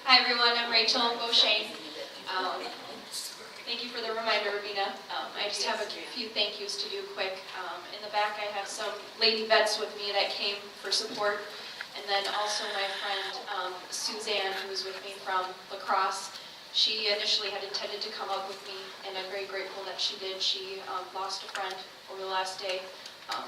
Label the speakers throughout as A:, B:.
A: Hi everyone, I'm Rachel Beauchene. Thank you for the reminder, Ravina. I just have a few thank yous to do quick. In the back I have some lady vets with me that came for support, and then also my friend Suzanne, who was with me from lacrosse. She initially had intended to come up with me, and I'm very grateful that she did. She lost a friend over the last day,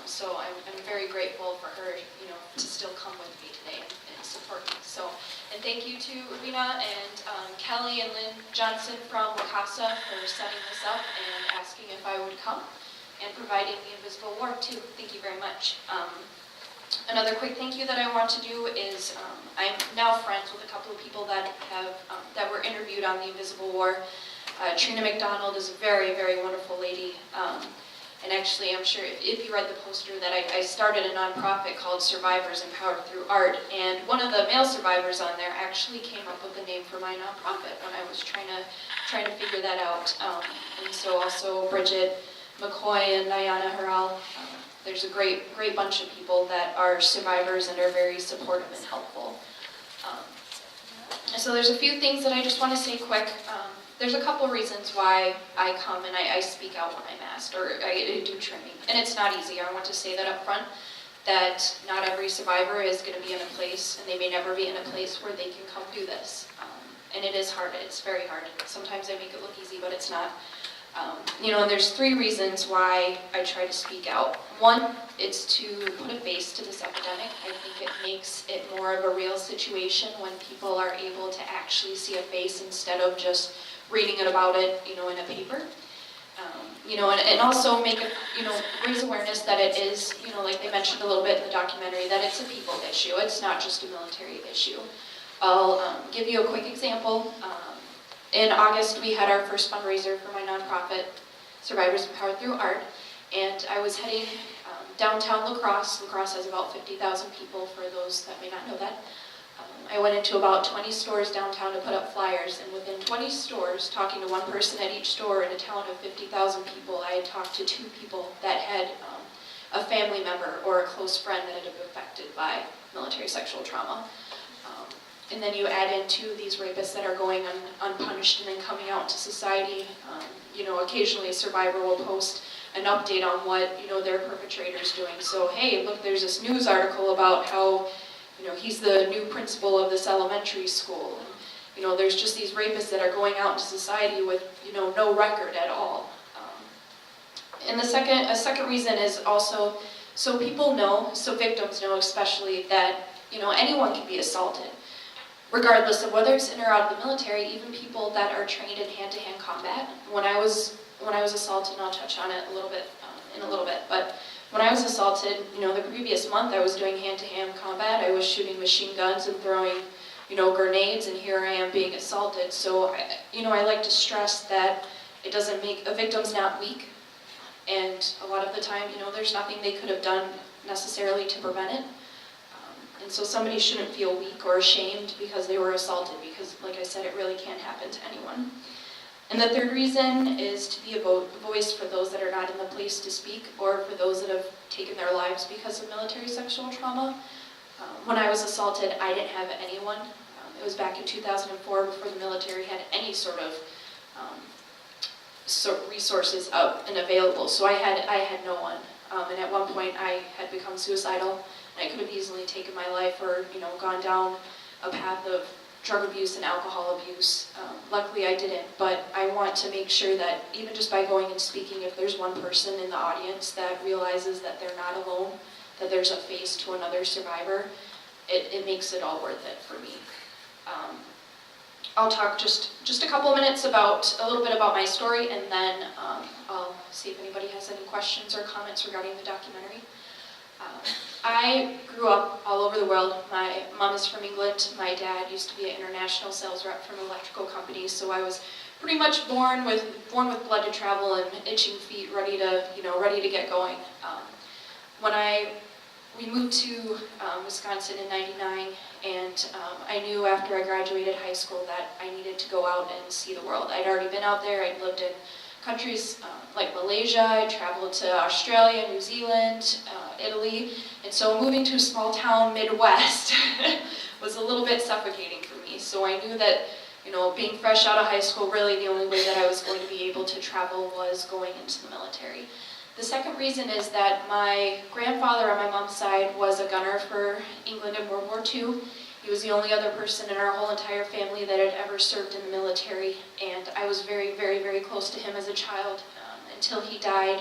A: so I'm very grateful for her, to still come with me today and support me. So, and thank you to Ravina and Kelly and Lynn Johnson from Wakasa for setting this up and asking if I would come, and providing the invisible award too. Thank you very much. Another quick thank you that I want to do is I'm now friends with a couple of people that have that were interviewed on the Invisible War. Trina McDonald is a very, very wonderful lady. And actually, I'm sure if you read the poster that I started a nonprofit called Survivors Empowered Through Art, and one of the male survivors on there actually came up with the name for my nonprofit when I was trying to figure that out. And so also Bridget McCoy and Diana Harrell. There's a great bunch of people that are survivors and are very supportive and helpful. So there's a few things that I just want to say quick. There's a couple reasons why I come and I speak out when I'm asked, or I do training. And it's not easy. I want to say that up front, that not every survivor is going to be in a place, and they may never be in a place where they can come do this. And it is hard. It's very hard. Sometimes I make it look easy, but it's not. And there's three reasons why I try to speak out. One, it's to put a face to this epidemic. I think it makes it more of a real situation when people are able to actually see a face instead of just reading about it, in a paper. And also make it, raise awareness that it is, like they mentioned a little bit in the documentary, that it's a people issue. It's not just a military issue. I'll give you a quick example. In August, we had our first fundraiser for my nonprofit, Survivors Empowered Through Art, and I was heading downtown Lacrosse. Lacrosse has about 50,000 people, for those that may not know that. I went into about 20 stores downtown to put up flyers, and within 20 stores, talking to one person at each store in a town of 50,000 people, I had talked to 2 people that had a family member or a close friend that had been affected by military sexual trauma. And then you add in these rapists that are going unpunished and then coming out to society. Occasionally a survivor will post an update on what, their perpetrator's doing. So, hey, look, there's this news article about how, he's the new principal of this elementary school. And, there's just these rapists that are going out into society with, no record at all. And a second reason is also so people know, so victims know especially, that, anyone can be assaulted, regardless of whether it's in or out of the military. Even people that are trained in hand-to-hand combat. When I was assaulted, and I'll touch on it a little bit in a little bit, but when I was assaulted, the previous month I was doing hand-to-hand combat. I was shooting machine guns and throwing, grenades, and here I am being assaulted. So, I like to stress that it doesn't make a victim's not weak, and a lot of the time, there's nothing they could have done necessarily to prevent it. And so somebody shouldn't feel weak or ashamed because they were assaulted, because, like I said, it really can happen to anyone. And the third reason is to be a voice for those that are not in the place to speak, or for those that have taken their lives because of military sexual trauma. When I was assaulted, I didn't have anyone. It was back in 2004, before the military had any sort of resources up and available. So I had no one. And at one point I had become suicidal. I could have easily taken my life, or gone down a path of drug abuse and alcohol abuse. Luckily I didn't, but I want to make sure that even just by going and speaking, if there's one person in the audience that realizes that they're not alone, that there's a face to another survivor, it makes it all worth it for me. I'll talk just a couple minutes about a little bit about my story, and then I'll see if anybody has any questions or comments regarding the documentary. I grew up all over the world. My mom is from England. My dad used to be an international sales rep from an electrical company, so I was pretty much born with blood to travel and itching feet, ready to get going. When we moved to Wisconsin in '99, and I knew after I graduated high school that I needed to go out and see the world. I'd already been out there. I'd lived in countries like Malaysia. I traveled to Australia, New Zealand, Italy, and so moving to a small town Midwest was a little bit suffocating for me. So I knew that, being fresh out of high school, really the only way that I was going to be able to travel was going into the military. The second reason is that my grandfather on my mom's side was a gunner for England in World War II. He was the only other person in our whole entire family that had ever served in the military, and I was very, very, very close to him as a child until he died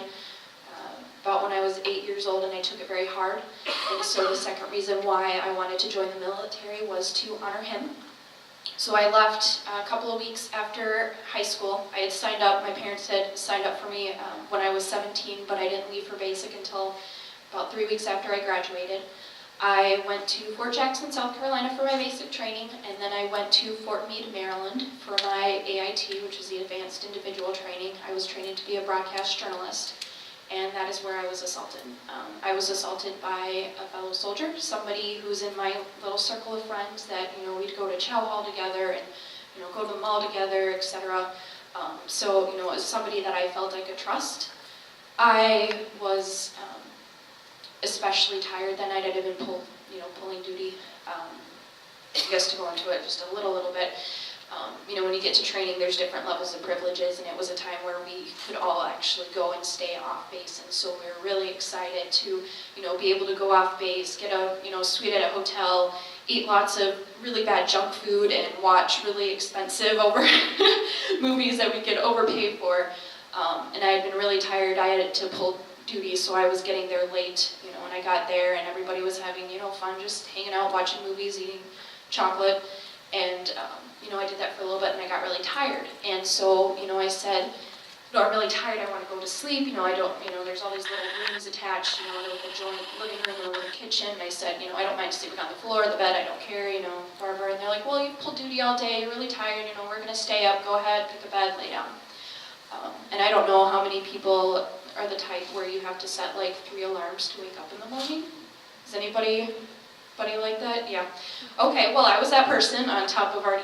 A: about when I was 8 years old, and I took it very hard. And so the second reason why I wanted to join the military was to honor him. So I left a couple of weeks after high school. I had signed up, my parents had signed up for me when I was 17, but I didn't leave for basic until about 3 weeks after I graduated. I went to Fort Jackson, South Carolina for my basic training, and then I went to Fort Meade, Maryland for my AIT, which is the Advanced Individual Training. I was training to be a broadcast journalist, and that is where I was assaulted. I was assaulted by a fellow soldier, somebody who's in my little circle of friends that, we'd go to chow hall together and, go to the mall together, etc. So, it was somebody that I felt I could trust. I was especially tired that night. I had been pulling duty. I guess to go into it just a little bit, when you get to training, there's different levels of privileges, and it was a time where we could all actually go and stay off base, and so we were really excited to, be able to go off base, get a, suite at a hotel, eat lots of really bad junk food, and watch really expensive movies that we could overpay for. And I had been really tired. I had to pull duty, so I was getting there late, when I got there, and everybody was having, fun, just hanging out, watching movies, eating chocolate, and, I did that for a little bit, and I got really tired, and so, I said, I'm really tired, I want to go to sleep, I don't, there's all these little rooms attached, with a joint living room and a little kitchen, and I said, I don't mind sleeping on the floor, the bed, I don't care, wherever, and they're like, well, you pulled duty all day, you're really tired, we're going to stay up, go ahead, pick a bed, lay down. And I don't know how many people are the type where you have to set like 3 alarms to wake up in the morning. Is anybody like that? Yeah. Okay, well, I was that person on top of already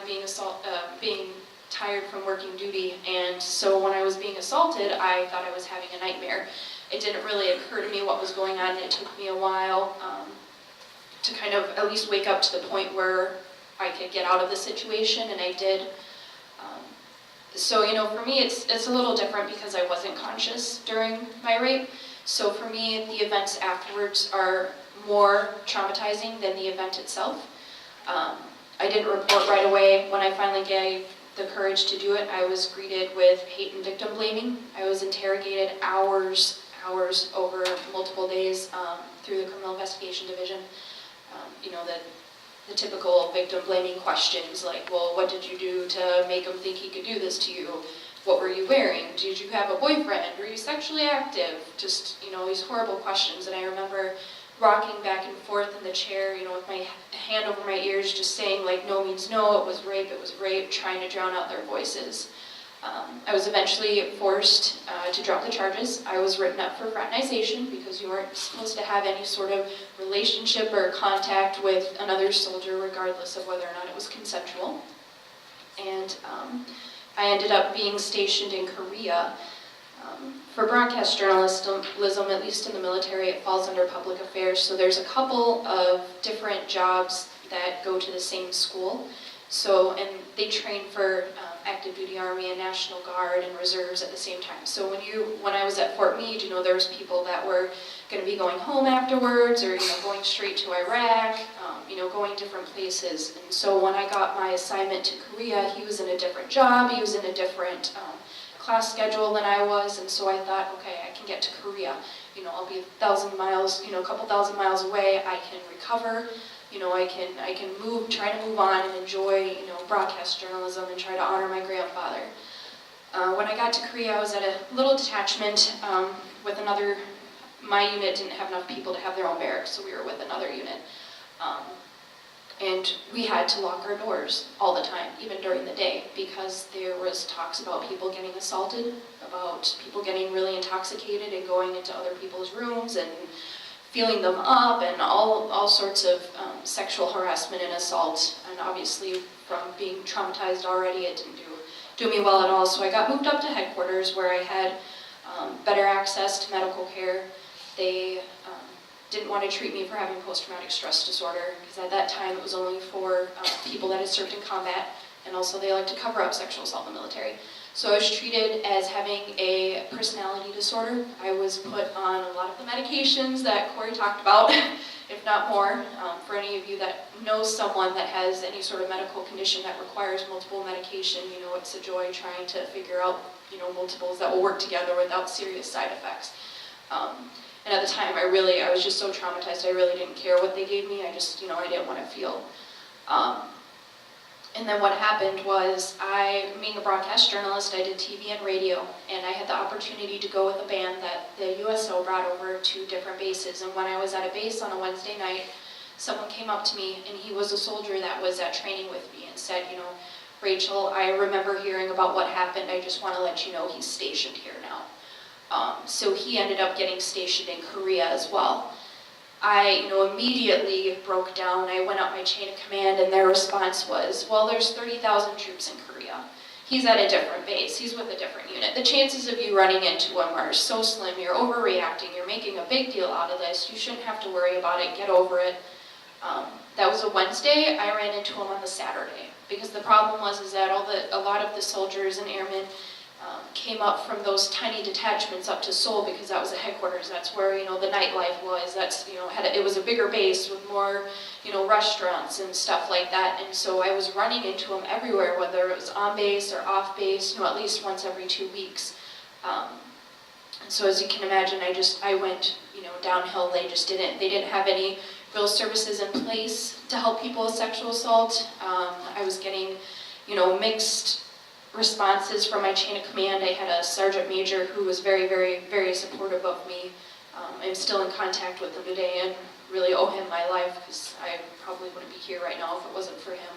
A: being tired from working duty, and so when I was being assaulted, I thought I was having a nightmare. It didn't really occur to me what was going on, and it took me a while to kind of at least wake up to the point where I could get out of the situation, and I did. So, for me, it's a little different because I wasn't conscious during my rape. So for me, the events afterwards are more traumatizing than the event itself. I didn't report right away. When I finally gave the courage to do it, I was greeted with hate and victim blaming. I was interrogated hours over multiple days through the Criminal Investigation Division. The typical victim blaming questions like, well, what did you do to make him think he could do this to you? What were you wearing? Did you have a boyfriend? Were you sexually active? Just, these horrible questions. And I remember rocking back and forth in the chair, with my hand over my ears, just saying, like, no means no, it was rape, trying to drown out their voices. I was eventually forced to drop the charges. I was written up for fraternization because you weren't supposed to have any sort of relationship or contact with another soldier, regardless of whether or not it was consensual. And I ended up being stationed in Korea. For broadcast journalism, at least in the military, it falls under public affairs. So there's a couple of different jobs that go to the same school. So, and they train for active duty Army and National Guard and reserves at the same time. So when I was at Fort Meade, there was people that were going to be going home afterwards, or going straight to Iraq, going different places. And so when I got my assignment to Korea, he was in a different job, he was in a different class schedule than I was, and so I thought, okay, I can get to Korea. I'll be 1,000 miles, a couple thousand miles away. I can recover. I can try to move on and enjoy, broadcast journalism and try to honor my grandfather. When I got to Korea, I was at a little detachment with another. My unit didn't have enough people to have their own barracks, so we were with another unit. And we had to lock our doors all the time, even during the day, because there was talks about people getting assaulted, about people getting really intoxicated and going into other people's rooms and feeling them up, and all sorts of sexual harassment and assault. And obviously, from being traumatized already, it didn't do me well at all. So I got moved up to headquarters, where I had better access to medical care. They didn't want to treat me for having post-traumatic stress disorder, because at that time it was only for people that had served in combat, and also they like to cover up sexual assault in the military. So I was treated as having a personality disorder. I was put on a lot of the medications that Corey talked about, if not more. For any of you that know someone that has any sort of medical condition that requires multiple medication, you know it's a joy trying to figure out, you know, multiples that will work together without serious side effects. And at the time, I was just so traumatized. I really didn't care what they gave me. I just, you know, I didn't want to feel. And then what happened was, being a broadcast journalist, I did TV and radio, and I had the opportunity to go with a band that the USO brought over to different bases. And when I was at a base on a Wednesday night, someone came up to me, and he was a soldier that was at training with me, and said, you know, Rachel, I remember hearing about what happened. I just want to let you know he's stationed here now. So he ended up getting stationed in Korea as well. I, you know, immediately broke down. I went up my chain of command, and their response was, well, there's 30,000 troops in Korea. He's at a different base. He's with a different unit. The chances of you running into him are so slim. You're overreacting. You're making a big deal out of this. You shouldn't have to worry about it. Get over it. That was a Wednesday. I ran into him on the Saturday, because the problem was that a lot of the soldiers and airmen came up from those tiny detachments up to Seoul, because that was the headquarters. That's where, you know, the nightlife was. That's, you know, it was a bigger base with more, you know, restaurants and stuff like that. And so I was running into them everywhere, whether it was on base or off base, you know, at least once every 2 weeks. And so as you can imagine, I went, you know, downhill. They didn't have any real services in place to help people with sexual assault. I was getting, you know, mixed responses from my chain of command. I had a sergeant major who was very, very, very supportive of me. I'm still in contact with him today and really owe him my life, because I probably wouldn't be here right now if it wasn't for him.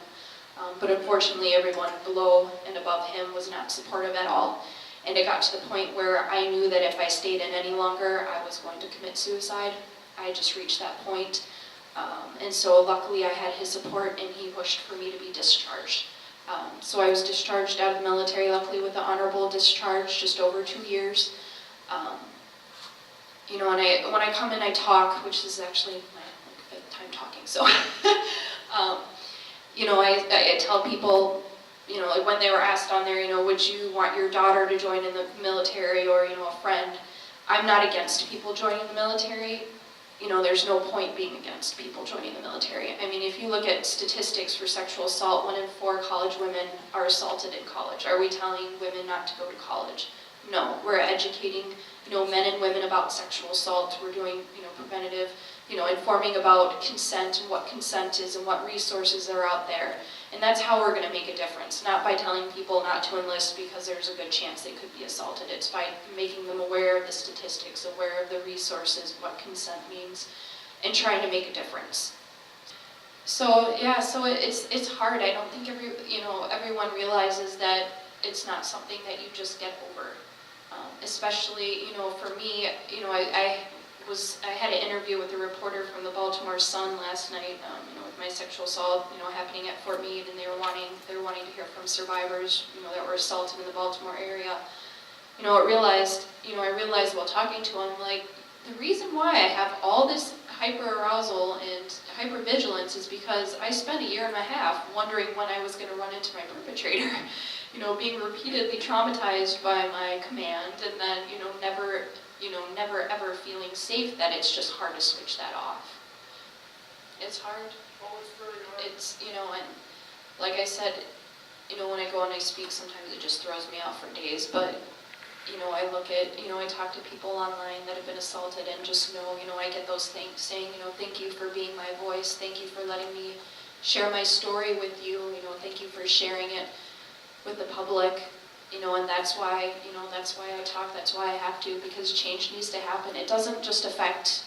A: But unfortunately, everyone below and above him was not supportive at all. And it got to the point where I knew that if I stayed in any longer, I was going to commit suicide. I just reached that point. And so luckily I had his support, and he pushed for me to be discharged. So I was discharged out of the military, luckily with an honorable discharge, just over 2 years. You know, and when I come in, I talk, which is actually my fifth time talking. So, you know, I tell people, you know, like when they were asked on there, you know, would you want your daughter to join in the military, or, you know, a friend? I'm not against people joining the military. You know, there's no point being against people joining the military. I mean, if you look at statistics for sexual assault, 1 in 4 college women are assaulted in college. Are we telling women not to go to college? No, we're educating, you know, men and women about sexual assault. We're doing, you know, preventative, you know, informing about consent and what consent is and what resources are out there. And that's how we're going to make a difference, not by telling people not to enlist because there's a good chance they could be assaulted. It's by making them aware of the statistics, aware of the resources, what consent means, and trying to make a difference. So yeah, so it's hard. I don't think everyone realizes that it's not something that you just get over. Especially, you know, for me, you know, I had an interview with a reporter from the Baltimore Sun last night, you know, with my sexual assault, you know, happening at Fort Meade, and they were wanting to hear from survivors, you know, that were assaulted in the Baltimore area. You know, I realized while talking to him, like, the reason why I have all this hyper-arousal and hyper-vigilance is because I spent 1.5 years wondering when I was going to run into my perpetrator. You know, being repeatedly traumatized by my command, and then, you know, never ever feeling safe, that it's just hard to switch that off. It's hard.
B: Oh, it's very hard.
A: It's, you know, and like I said, you know, when I go and I speak, sometimes it just throws me off for days, but, you know, I talk to people online that have been assaulted, and just know, you know, I get those things saying, you know, thank you for being my voice, thank you for letting me share my story with you, you know, thank you for sharing it with the public, you know, and that's why I talk, that's why I have to, because change needs to happen. It doesn't just affect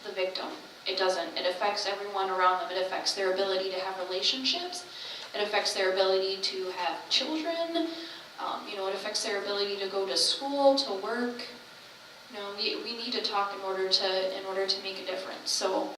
A: the victim. It doesn't. It affects everyone around them. It affects their ability to have relationships. It affects their ability to have children. You know, it affects their ability to go to school, to work. You know, we need to talk in order to make a difference. So